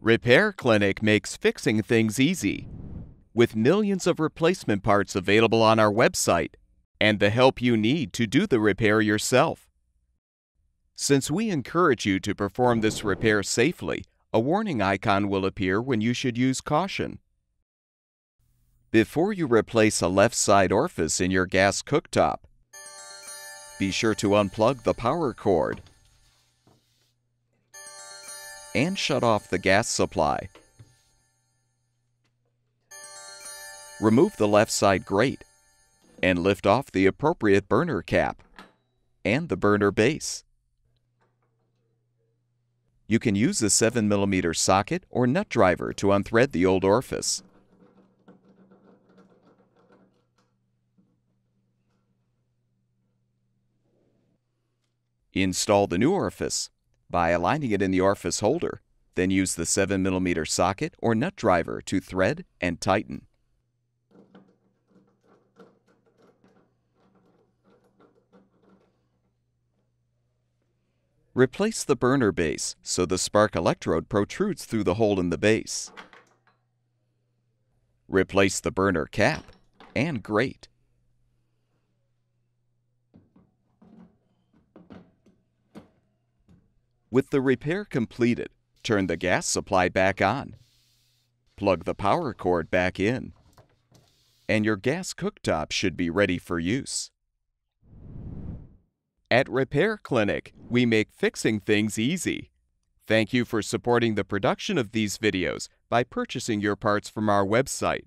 Repair Clinic makes fixing things easy. With millions of replacement parts available on our website and the help you need to do the repair yourself. Since we encourage you to perform this repair safely, a warning icon will appear when you should use caution. Before you replace a left side orifice in your gas cooktop, be sure to unplug the power cord and shut off the gas supply. Remove the left side grate and lift off the appropriate burner cap and the burner base. You can use a 7mm socket or nut driver to unthread the old orifice. Install the new orifice by aligning it in the orifice holder, then use the 7mm socket or nut driver to thread and tighten. Replace the burner base so the spark electrode protrudes through the hole in the base. Replace the burner cap and grate. With the repair completed, turn the gas supply back on. Plug the power cord back in, and your gas cooktop should be ready for use. At Repair Clinic, we make fixing things easy. Thank you for supporting the production of these videos by purchasing your parts from our website.